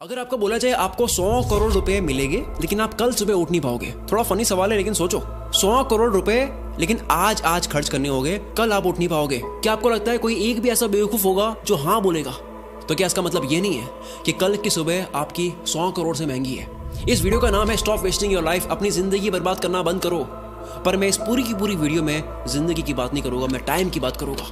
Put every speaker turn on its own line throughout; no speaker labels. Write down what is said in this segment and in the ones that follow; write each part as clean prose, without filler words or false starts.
अगर आपको बोला जाए आपको 100 करोड़ रुपए मिलेंगे लेकिन आप कल सुबह उठ नहीं पाओगे, थोड़ा फनी सवाल है लेकिन सोचो, 100 करोड़ रुपए लेकिन आज खर्च करने होंगे, कल आप उठ नहीं पाओगे। क्या आपको लगता है कोई एक भी ऐसा बेवकूफ होगा जो हाँ बोलेगा? तो क्या इसका मतलब ये नहीं है कि कल की सुबह आपकी 100 करोड़ से महंगी है? इस वीडियो का नाम है स्टॉप वेस्टिंग योर लाइफ, अपनी जिंदगी बर्बाद करना बंद करो। पर मैं इस पूरी की पूरी वीडियो में जिंदगी की बात नहीं करूंगा, मैं टाइम की बात करूंगा।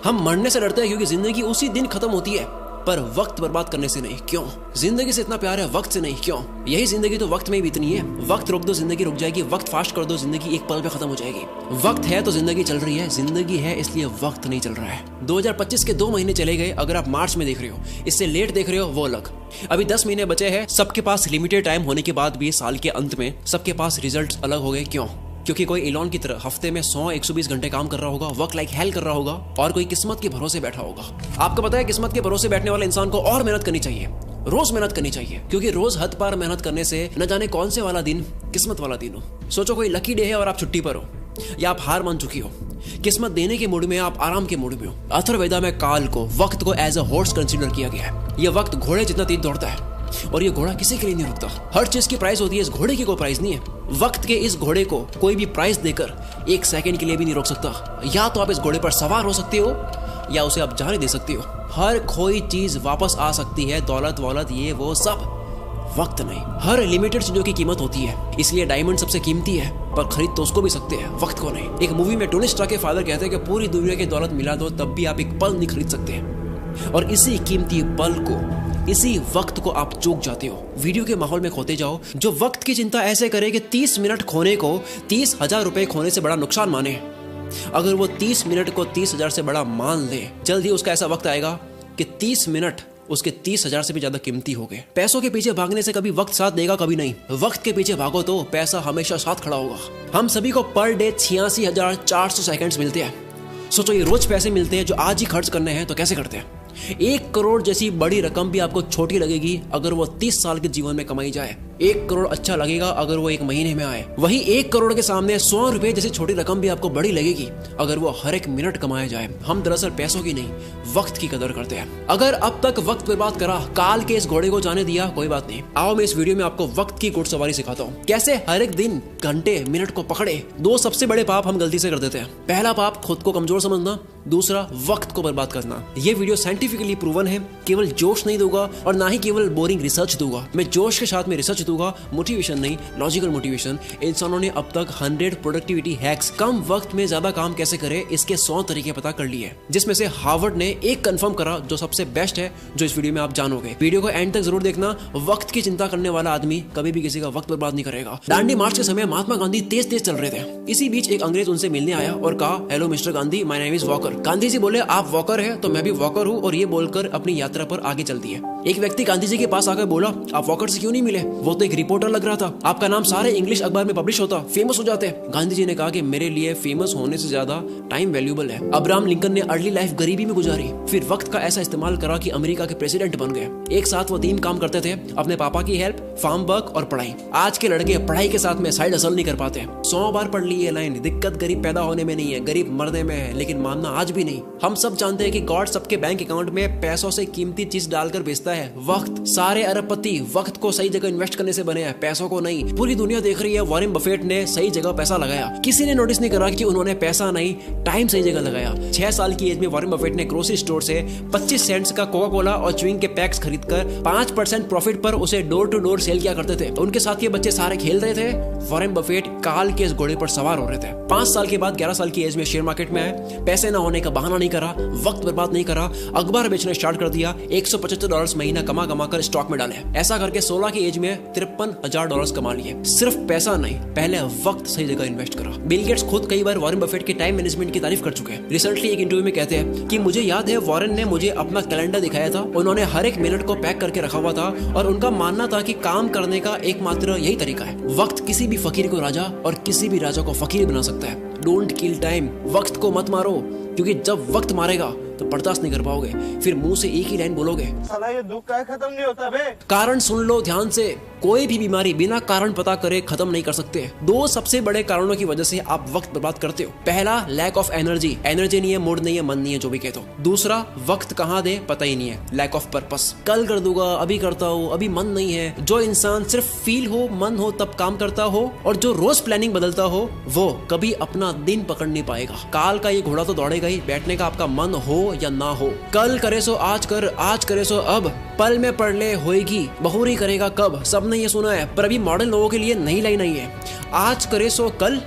हम मरने से डरते हैं क्योंकि जिंदगी उसी दिन खत्म होती है, पर वक्त बर्बाद करने से नहीं। क्यों? जिंदगी से इतना प्यार है, वक्त से नहीं। क्यों? यही जिंदगी तो वक्त में ही बीतनी है। वक्त रोक दो जिंदगी रुक जाएगी, वक्त फास्ट कर दो जिंदगी एक पल में खत्म हो जाएगी। वक्त है तो जिंदगी चल रही है, जिंदगी है इसलिए वक्त नहीं चल रहा है। 2025 के 2 महीने चले गए, अगर आप मार्च में देख रहे हो, इससे लेट देख रहे हो वो अलग। अभी 10 महीने बचे हैं। सबके पास लिमिटेड टाइम होने के बाद भी साल के अंत में सबके पास रिजल्ट अलग हो गए। क्यों? क्योंकि कोई एलॉन की तरह हफ्ते में 100-120 घंटे काम कर रहा होगा, वर्क लाइक हेल कर रहा होगा, और कोई किस्मत के भरोसे बैठा होगा। आपको पता है किस्मत के भरोसे बैठने वाले इंसान को और मेहनत करनी चाहिए, रोज मेहनत करनी चाहिए, क्योंकि रोज हद पार मेहनत करने से न जाने कौन से वाला दिन किस्मत वाला दिन हो। सोचो कोई लकी डे है और आप छुट्टी पर हो, या आप हार मान चुकी हो, किस्मत देने के मूड में, आप आराम के मूड में हो। अथर्ववेदा में काल को, वक्त को एज अ हॉर्स कंसीडर किया गया है। यह वक्त घोड़े जितना तेज दौड़ता है और ये घोड़ा किसी के लिए नहीं रुकता। हर चीज की प्राइस होती है, इस घोड़े की कोई प्राइस नहीं है। वक्त के इस घोड़े को कोई भी प्राइस देकर 1 सेकंड के लिए भी नहीं रोक सकता। या तो आप इस घोड़े पर सवार हो सकते हो या उसे आप जाने दे सकते हो। हर कोई चीज वापस आ सकती है, दौलत वौलत ये वो सब, वक्त नहीं। हर लिमिटेड चीजों की कीमत होती है, इसलिए डायमंड सबसे कीमती है, पर खरीद तो उसको भी सकते हैं, वक्त को नहीं। एक मूवी में टोनी स्टार्क के फादर कहते हैं कि पूरी दुनिया की दौलत मिला दो तब भी आप एक पल नहीं खरीद सकते, और इसी कीमती पल को, इसी वक्त को आप चूक जाते हो। वीडियो के माहौल में खोते जाओ। जो वक्त की चिंता ऐसे करे कि 30 मिनट खोने को 30,000 रुपए खोने से बड़ा नुकसान माने, अगर वो 30 मिनट को 30,000 से बड़ा मान ले, जल्द ही उसका ऐसा वक्त आएगा कि 30 मिनट उसके 30,000 से भी ज्यादा कीमती हो गए। पैसों के पीछे भागने से कभी वक्त साथ देगा, कभी नहीं। वक्त के पीछे भागो तो पैसा हमेशा साथ खड़ा होगा। हम सभी को पर डे 86,400 सेकंड्स मिलते हैं। सोचो ये रोज पैसे मिलते हैं जो आज ही खर्च करने हैं, तो कैसे करते हैं? 1 करोड़ जैसी बड़ी रकम भी आपको छोटी लगेगी अगर वो 30 साल के जीवन में कमाई जाए। 1 करोड़ अच्छा लगेगा अगर वो 1 महीने में आए। वही 1 करोड़ के सामने 100 रुपए जैसी छोटी रकम भी आपको बड़ी लगेगी अगर वो हर 1 मिनट कमाया जाए। हम दरअसल पैसों की नहीं, वक्त की कदर करते हैं। अगर अब तक वक्त बर्बाद करा, काल के इस घोड़े को जाने दिया, कोई बात नहीं। आओ मैं इस वीडियो में आपको वक्त की घुड़सवारी सिखाता हूँ, कैसे हर एक दिन, घंटे, मिनट को पकड़े। 2 सबसे बड़े पाप हम गलती से कर देते हैं। पहला पाप खुद को कमजोर समझना, दूसरा वक्त को बर्बाद करना। ये वीडियो साइंटिफिकली प्रूवन है, केवल जोश नहीं दूंगा और ना ही केवल बोरिंग रिसर्च दूंगा। मैं जोश के साथ में रिसर्च दूंगा, मोटिवेशन नहीं, लॉजिकल मोटिवेशन। इंसानों ने अब तक 100 प्रोडक्टिविटी हैक्स, कम वक्त में ज्यादा काम कैसे करें, इसके 100 तरीके पता कर लिए, जिसमें से हार्वर्ड ने एक कंफर्म करा जो सबसे बेस्ट है, जो इस वीडियो में आप जानोगे। वीडियो को एंड तक जरूर देखना। वक्त की चिंता करने वाला आदमी कभी भी किसी का वक्त बर्बाद नहीं करेगा। दांडी मार्च के समय महात्मा गांधी तेज तेज चल रहे थे। इसी बीच एक अंग्रेज उनसे मिलने आया और कहा, hello mister Gandhi, my name is Walker. Gandhi ji बोले, आप वॉकर है तो मैं भी वॉकर हूँ, और ये बोलकर अपनी यात्रा पर आगे चल दिए। एक व्यक्ति गांधी जी के पास आकर बोला, आप वॉकर से क्यों नहीं मिले? वो तो एक रिपोर्टर लग रहा था, आपका नाम सारे इंग्लिश अखबार में पब्लिश होता, फेमस हो जाते। गांधी जी ने कहा कि मेरे लिए फेमस होने से ज्यादा टाइम वैल्यूएबल है। अब्राहम लिंकन ने अर्ली लाइफ गरीबी में गुजारी, फिर वक्त का ऐसा इस्तेमाल करा कि अमेरिका के प्रेसिडेंट बन गए। एक साथ वो 3 काम करते थे, अपने पापा की हेल्प, फार्म वर्क और पढ़ाई। आज के लड़के पढ़ाई के साथ में साइड हसल नहीं कर पाते। 100 बार पढ़ ली ये लाइन, दिक्कत गरीब पैदा होने में नहीं है, गरीब मरने में है, लेकिन मानना आज भी नहीं। हम सब जानते हैं कि गॉड सबके बैंक अकाउंट में पैसों से कीमती चीज डालकर भेजता है, वक्त। सारे अरबपति वक्त को सही जगह इन्वेस्ट करने से बने हैं, पैसों को नहीं। पूरी दुनिया देख रही है वॉरेन बफेट ने सही जगह पैसा लगाया। किसी ने नोटिस नहीं करा कि उन्होंने पैसा नहीं, टाइम सही जगह लगाया। 6 साल की एज में वॉरेन बफेट ने ग्रोसरी स्टोर से 25 सेंट्स का कोका कोला और च्युइंग के पैक्स खरीदकर 5% प्रॉफिट पर उसे डोर टू डोर सेल किया करते थे। उनके साथ ये बच्चे सारे खेल रहे थे, वॉरेन बफेट काल के इस घोड़े पर सवार हो रहे थे। 5 साल के बाद 11 साल की एज में शेयर मार्केट में आए। पैसे ना होने का बहाना नहीं करा, वक्त बर्बाद नहीं करा, अखबार बेचना स्टार्ट कर दिया। $175 महीना कमा कर स्टॉक में डाले। ऐसा करके 16 की एज में $53,000 कमा लिए। सिर्फ पैसा नहीं, पहले वक्त सही जगह इन्वेस्ट करा। बिल गेट्स खुद कई बार वॉरेन बफेट के टाइम मैनेजमेंट की तारीफ कर चुके हैं। रिसेंटली एक इंटरव्यू में कहते हैं कि मुझे याद है वॉरेन ने मुझे अपना कैलेंडर दिखाया था, उन्होंने हर 1 मिनट को पैक करके रखा हुआ था, और उनका मानना था कि काम करने का एकमात्र यही तरीका है। वक्त किसी भी फकीर को राजा और किसी भी राजा को फकीर बना सकता है। डोंट किल टाइम, वक्त को मत मारो, क्योंकि जब वक्त मारेगा तो बर्दाश्त नहीं कर पाओगे, फिर मुंह से एक ही लाइन बोलोगे,
साला ये दुख का खत्म नहीं होता बे।
कारण सुन लो ध्यान से, कोई भी बीमारी बिना कारण पता करे खत्म नहीं कर सकते। दो सबसे बड़े कारणों की वजह से आप वक्त बर्बाद करते हो। पहला, लैक ऑफ एनर्जी नहीं है, मूड नहीं है, मन नहीं है, जो भी कहते हो। दूसरा, वक्त कहाँ दे पता ही नहीं है, लैक ऑफ पर्पस। कल कर दूंगा, अभी करता हूँ, अभी मन नहीं है। जो इंसान सिर्फ फील हो, मन हो तब काम करता हो और जो रोज प्लानिंग बदलता हो, वो कभी अपना दिन पकड़ नहीं पाएगा। काल का ये घोड़ा तो दौड़ेगा ही, बैठने का आपका मन हो या ना हो। कल करे सो आज कर, आज करे सो अब, पल में पढ़ ले होएगी, बहुरी करेगा कब। सबने ये सुना है, पर अभी मॉडर्न लोगों के लिए नई लाइन आई है, आज करे सो कल,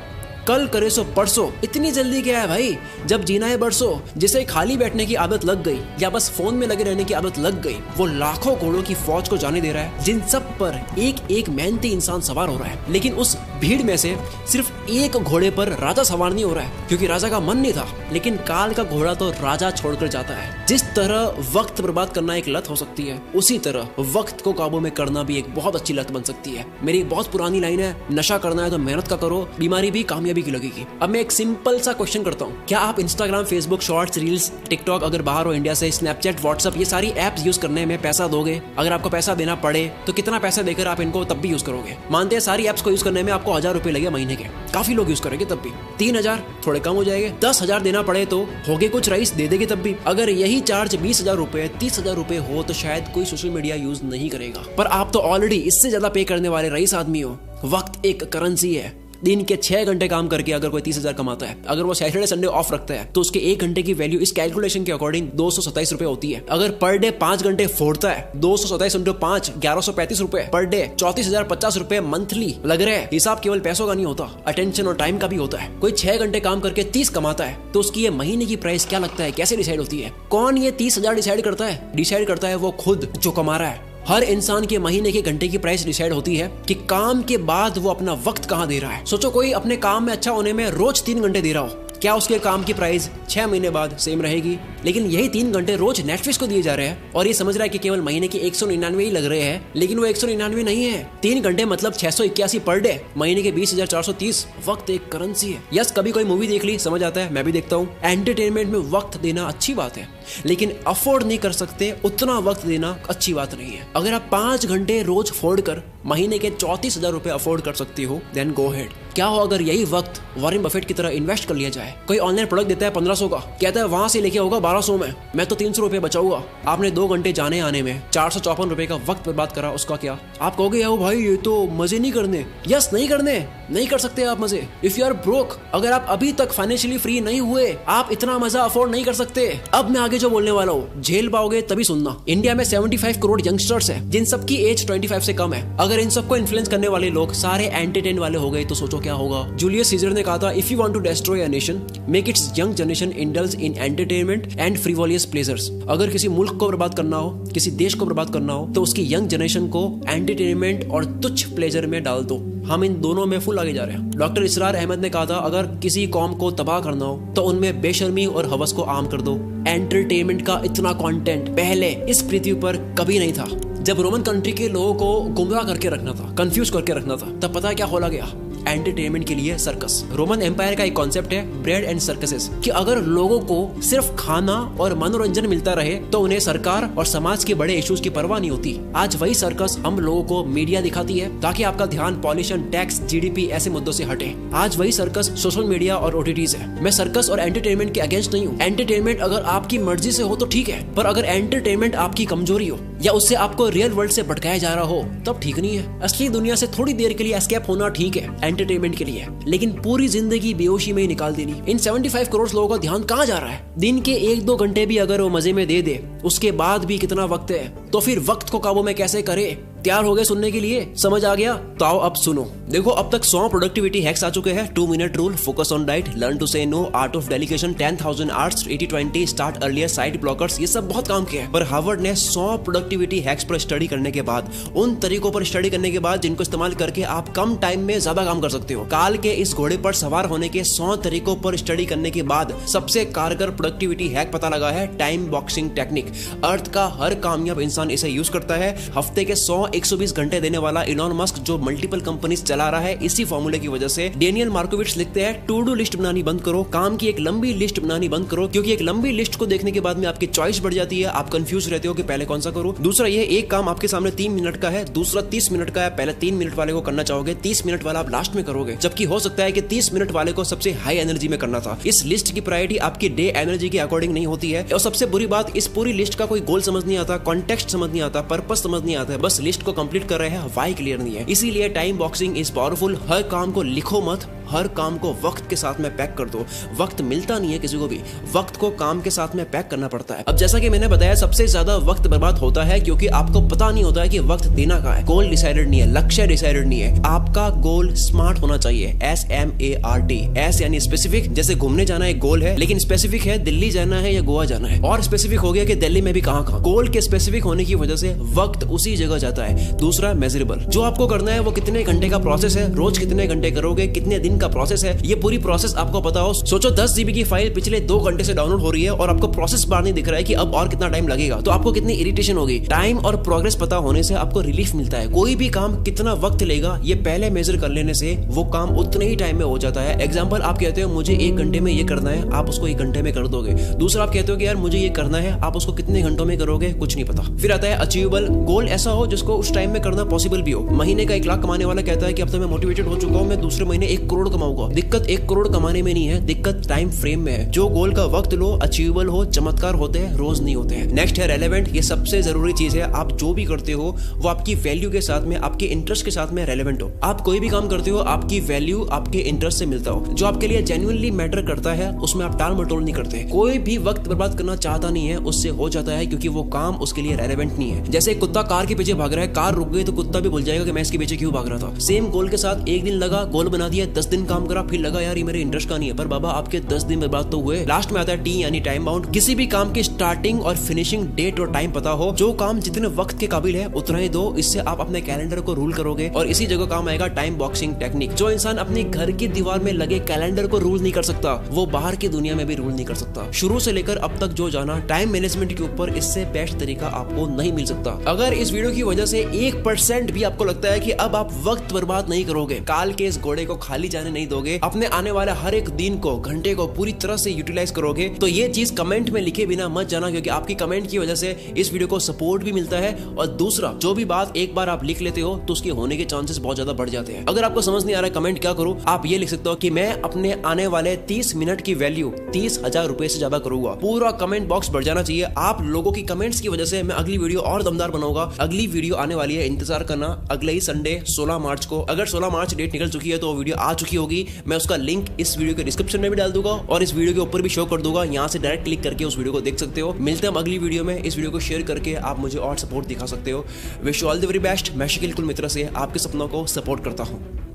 कल करे सो परसों। इतनी जल्दी क्या है भाई, जब जीना है बरसों। जिसे खाली बैठने की आदत लग गई या बस फोन में लगे रहने की आदत लग गई, वो लाखों घोड़ों की फौज को जाने दे रहा है, जिन सब पर एक एक मेहनती इंसान सवार हो रहा है। लेकिन उस भीड़ में से सिर्फ एक घोड़े पर राजा सवार नहीं हो रहा है, क्योंकि राजा का मन नहीं था। लेकिन काल का घोड़ा तो राजा छोड़कर जाता है। जिस तरह वक्त बर्बाद करना एक लत हो सकती है, उसी तरह वक्त को काबू में करना भी एक बहुत अच्छी लत बन सकती है। मेरी एक बहुत पुरानी लाइन है, नशा करना है तो मेहनत का करो, बीमारी भी कामयाबी की लगेगी। अब मैं एक सिंपल सा क्वेश्चन करता हूँ, क्या आप Instagram, Facebook, shorts, reels, TikTok, अगर बाहर हो इंडिया से, स्नैपचैट, व्हाट्सएप, ये सारी एप्स यूज करने में पैसा दोगे? अगर आपको पैसा देना पड़े तो कितना पैसा देकर आप इनको तब भी यूज करोगे? मानते हैं सारी एप्स को यूज करने में आपको 1000 रुपए लगे महीने के, काफी लोग यूज करेंगे तब भी। 3000 थोड़े कम हो जाएंगे, 10,000 देना पड़े तो होगे कुछ रईस दे देंगे तब भी। अगर यही चार्ज 20,000 रुपए, 30,000 रुपए हो तो शायद कोई सोशल मीडिया यूज नहीं करेगा। पर आप तो ऑलरेडी इससे ज्यादा पे करने वाले रईस आदमी हो। वक्त एक करेंसी है। दिन के 6 घंटे काम करके अगर कोई 30,000 कमाता है, अगर वो सैटरडे संडे ऑफ रखता है, तो उसके 1 घंटे की वैल्यू इस कैलकुलेशन के अकॉर्डिंग 227 रुपए होती है। अगर पर डे 5 घंटे फोड़ता है, 227 इंटू 5, 1135 रुपए पर डे, 34,050 रुपए मंथली लग रहे हैं। हिसाब केवल पैसों का नहीं होता, अटेंशन और टाइम का भी होता है। कोई 6 घंटे काम करके 30 कमाता है, तो उसकी ये महीने की प्राइस क्या लगता है, कैसे डिसाइड होती है? कौन ये 30,000 डिसाइड करता है? डिसाइड करता है वो खुद जो कमा रहा है। हर इंसान के महीने के घंटे की प्राइस डिसाइड होती है कि काम के बाद वो अपना वक्त कहाँ दे रहा है। सोचो कोई अपने काम में अच्छा होने में रोज 3 घंटे दे रहा हो, क्या उसके काम की प्राइस 6 महीने बाद सेम रहेगी? लेकिन यही 3 घंटे रोज नेटफ्लिक्स को दिए जा रहे हैं और ये समझ रहा है कि केवल महीने के 199 ही लग रहे हैं, लेकिन वो 199 नहीं है। 3 घंटे मतलब 681 पर डे, महीने के 20,430। वक्त एक करेंसी है। यस, कभी कोई मूवी देख ली, समझ आता है, मैं भी देखता हूँ। एंटरटेनमेंट में वक्त देना अच्छी बात है, लेकिन अफोर्ड नहीं कर सकते उतना वक्त देना अच्छी बात नहीं है। अगर आप 5 घंटे रोज फोड़ कर महीने के 34,000 रुपए अफोर्ड कर सकती हो, देन गो हेड। क्या हो अगर यही वक्त वॉरेन बफेट की तरह इन्वेस्ट कर लिया जाए? कोई ऑनलाइन प्रोडक्ट देता है 1500 का, कहता है वहां से लेके होगा 1200 में, मैं तो 300 रुपए बचाऊंगा। आपने 2 घंटे जाने आने में 454 रुपए का वक्त बर्बाद करा, उसका क्या? आप कहोगे यार भाई ये तो मजे नहीं करने। यस, नहीं करने, नहीं कर सकते आप मजे। इफ यू आर ब्रोक, अगर आप अभी तक फाइनेंशियली फ्री नहीं हुए, आप इतना मजा अफोर्ड नहीं कर सकते। अब मैं आगे जो बोलने वाला हूँ झेल पाओगे तभी सुनना। इंडिया में 75 करोड़ यंगस्टर्स है, जिन सबकी एज 25 से कम है। अगर इन सबको इन्फ्लुएंस करने वाले लोग सारे एंटरटेन वाले हो गए तो सोचो क्या होगा। जूलियस सीजर ने कहा था, if you want to destroy a nation, make its young generation indulge in entertainment and frivolous pleasures. अगर किसी मुल्क को बर्बाद करना हो, किसी देश को बर्बाद करना हो, तो उसकी यंग जनरेशन को एंटरटेनमेंट और तुच्छ प्लेजर में डाल दो। हम इन दोनों में फुल आगे जा रहे हैं। डॉक्टर इसरार अहमद ने कहा था, अगर किसी कौम को तबाह करना हो तो उनमें बेशर्मी और हवस को आम कर दो। एंटरटेनमेंट का इतना कंटेंट पहले इस पृथ्वी पर कभी नहीं था। जब रोमन कंट्री के लोगों को गुमराह करके रखना था, कंफ्यूज करके रखना था, तब पता है क्या खोला गया? एंटरटेनमेंट के लिए सर्कस। रोमन एम्पायर का एक कॉन्सेप्ट है ब्रेड एंड सर्कसेस, कि अगर लोगों को सिर्फ खाना और मनोरंजन मिलता रहे तो उन्हें सरकार और समाज के बड़े इश्यूज की परवाह नहीं होती। आज वही सर्कस हम लोगों को मीडिया दिखाती है ताकि आपका ध्यान पॉल्यूशन, टैक्स, जीडीपी ऐसे मुद्दों से हटे। आज वही सर्कस सोशल मीडिया और ओटीटीज है। मैं सर्कस और एंटरटेनमेंट के अगेंस्ट नहीं हूँ। एंटरटेनमेंट अगर आपकी मर्जी से हो तो ठीक है, पर अगर एंटरटेनमेंट आपकी कमजोरी हो या उससे आपको रियल वर्ल्ड से भटकाया जा रहा हो तब ठीक नहीं है। असली दुनिया से थोड़ी देर के लिए एस्केप होना ठीक है एंटरटेनमेंट के लिए, लेकिन पूरी जिंदगी बेहोशी में ही निकाल देनी। इन 75 करोड़ लोगों का ध्यान कहाँ जा रहा है? दिन के 1-2 घंटे भी अगर वो मजे में दे दे, उसके बाद भी कितना वक्त है, तो फिर वक्त को काबू में कैसे करे? तैयार हो गए सुनने के लिए? समझ आ गया? तो आओ अब सुनो। देखो, अब तक 100 प्रोडक्टिविटी हैक्स आ चुके हैं। 2 minute rule, focus on diet, learn to say no, art of delegation, 10,000 arts, 80-20, start earlier, side blockers, ये सब बहुत काम किया है। पर हार्वर्ड ने 100 प्रोडक्टिविटी हैक्स पर स्टडी करने के बाद, उन तरीकों पर स्टडी करने के बाद जिनको इस्तेमाल करके आप कम टाइम में ज्यादा काम कर सकते हो, काल के इस घोड़े पर सवार होने के 100 तरीकों पर स्टडी करने के बाद सबसे कारगर प्रोडक्टिविटी हैक पता लगा है टाइम बॉक्सिंग टेक्निक। अर्थ का हर कामयाब इंसान इसे यूज करता है। हफ्ते के 100 120 घंटे देने वाला इलॉन मस्क जो मल्टीपल कंपनीज चला रहा है, इसी फॉर्मूले की वजह से डेनियल मार्कोविट्ज लिखते हैं टू डू लिस्ट बनानी बंद करो, काम की एक लंबी लिस्ट बनानी बंद करो, क्योंकि एक लंबी लिस्ट को देखने के बाद में आपकी चॉइस बढ़ जाती है, आप कंफ्यूज रहते हो कि पहले कौन सा करूं। दूसरा ये एक काम आपके सामने 3 मिनट का है, दूसरा 30 मिनट का है, पहले 3 मिनट वाले को करना चाहोगे, 30 मिनट वाला आप लास्ट में करोगे, जबकि हो सकता है कि 30 मिनट वाले को सबसे हाई एनर्जी में करना था। इस लिस्ट की प्रायोरिटी आपकी डे एनर्जी के अकॉर्डिंग नहीं होती है। और सबसे बुरी बात, इस पूरी लिस्ट का कोई गोल समझ नहीं आता, कॉन्टेक्स्ट समझ नहीं आता, पर्पस समझ नहीं आता है, बस लिस्ट को कंप्लीट कर रहे हैं, व्हाई क्लियर नहीं है। इसीलिए टाइम बॉक्सिंग इज पावरफुल। हर काम को लिखो मत, हर काम को वक्त के साथ में पैक कर दो। वक्त मिलता नहीं है किसी को भी, वक्त को काम के साथ में पैक करना पड़ता है। अब जैसा कि मैंने बताया, सबसे ज्यादा वक्त बर्बाद होता है क्योंकि आपको पता नहीं होता है कि वक्त देना कहाँ है। गोल डिसाइडेड नहीं है, लक्ष्य डिसाइडेड नहीं है। आपका गोल स्मार्ट होना चाहिए, SMART। एस यानी स्पेसिफिक, जैसे घूमने जाना एक गोल है, लेकिन स्पेसिफिक है दिल्ली जाना है या गोवा जाना है, और स्पेसिफिक हो गया कि दिल्ली में भी कहाँ कहाँ। गोल के स्पेसिफिक होने की वजह से वक्त उसी जगह जाता है। दूसरा मेजरेबल, जो आपको करना है वो कितने घंटे का प्रोसेस है, रोज कितने घंटे करोगे, कितने दिन का प्रोसेस है, ये पूरी प्रोसेस आपको पता हो। सोचो 10 GB की फाइल पिछले 2 घंटे से डाउनलोड हो रही है और आपको प्रोसेस बार नहीं दिख रहा है कि अब और कितना टाइम लगेगा, तो आपको कितनी इरिटेशन होगी। टाइम और प्रोग्रेस पता होने से आपको रिलीफ मिलता है। कोई भी काम कितना वक्त लेगा ये पहले मेजर कर लेने से वो काम उतने ही टाइम में हो जाता है। एग्जांपल, आप कहते हो मुझे 1 घंटे में ये करना है, आप उसको 1 घंटे में कर दोगे। दूसरा, आप कहते हो कि यार मुझे ये करना है, आप उसको कितने घंटों में करोगे, कुछ नहीं पता। फिर आता है अचीवेबल, गोल ऐसा हो जिसको उस टाइम में करना पॉसिबल भी हो। महीने का 1 लाख कमाने वाला कहता है कि अब तो मैं मोटिवेटेड हो चुका हूं, मैं दूसरे महीने 1 करोड़ कमाऊंगा। दिक्कत 1 करोड़ कमाने में नहीं है, दिक्कत टाइम फ्रेम में है। जो गोल का वक्त लो, अचीवेबल हो, चमत्कार होते हैं, रोज नहीं होते हैं। नेक्स्ट है रेलेवेंट। ये सबसे जरूरी चीज है। आप जो भी करते हो वो आपकी वैल्यू के साथ में, आपके इंटरेस्ट के साथ में रेलेवेंट हो। आप कोई भी काम करते हो, आपकी वैल्यू आपके इंटरेस्ट से मिलता हो। जो आपके लिए जेन्युइनली मैटर करता है उसमें आप टाल मटोल नहीं करते। कोई भी वक्त बर्बाद करना चाहता नहीं है, उससे हो जाता है, क्योंकि वो काम उसके लिए रेलेवेंट नहीं है। जैसे कुत्ता कार के पीछे भाग रहा है, कार रुक गई तो कुत्ता भी भूल जाएगा कि मैं इसके पीछे क्यों भाग रहा था। सेम गोल के साथ 1 दिन लगा, गोल बना दिया, 10 दिन काम करा, फिर लगा यार ये मेरे इंटरेस्ट का नहीं है, पर बाबा आपके 10 दिन बर्बाद तो हुए। लास्ट में आता है टी यानी टाइम बाउंड। किसी भी काम की स्टार्टिंग और फिनिशिंग डेट और टाइम पता हो। जो काम जितने वक्त के काबिल है उतना ही दो, इससे आप अपने कैलेंडर को रूल करोगे। और इसी जगह काम आएगा टाइम बॉक्सिंग टेक्निक। जो इंसान अपने घर की दीवार में लगे कैलेंडर को रूल नहीं कर सकता, वो बाहर की दुनिया में भी रूल नहीं कर सकता। शुरू से लेकर अब तक जो जाना टाइम मैनेजमेंट के ऊपर, इससे बेस्ट तरीका आपको नहीं मिल सकता। अगर इस वीडियो की वजह से 1% भी आपको लगता है कि अब आप वक्त बर्बाद नहीं करोगे, काल के इस घोड़े को खाली जाने नहीं दोगे, अपने आने वाले हर एक दिन को, घंटे को पूरी तरह से यूटिलाइज करोगे, तो ये चीज कमेंट में लिखे बिना मत जाना, क्योंकि आपकी कमेंट की वजह से इस वीडियो को सपोर्ट भी मिलता है। और दूसरा, जो भी बात एक बार आप लिख लेते हो तो उसके होने के चांसेस बहुत ज्यादा बढ़ जाते हैं। अगर आपको समझ नहीं आ रहा है कमेंट क्या करूं, आप ये लिख सकते हो कि मैं अपने आने वाले 30 मिनट की वैल्यू 30,000 रुपए से ज्यादा करूंगा। पूरा कमेंट बॉक्स बढ़ जाना चाहिए। आप लोगों की कमेंट्स की वजह से मैं अगली वीडियो और दमदार बनाऊंगा। अगली वीडियो आने वाली है, इंतजार करना, अगले ही संडे 16 मार्च को। अगर 16 मार्च डेट निकल चुकी है तो वीडियो आ चुकी होगी। मैं उसका लिंक इस वीडियो के डिस्क्रिप्शन में भी डाल दूंगा और इस वीडियो के ऊपर भी शो कर दूंगा। यहाँ से डायरेक्ट क्लिक करके उस वीडियो को देख सकते हो। मिलते हैं अगली वीडियो में। इस वीडियो को शेयर करके आप मुझे और सपोर्ट दिखा सकते हो। Wish you all the very best. मैं शकील कुल मित्र से आपके सपनों को सपोर्ट करता हूँ।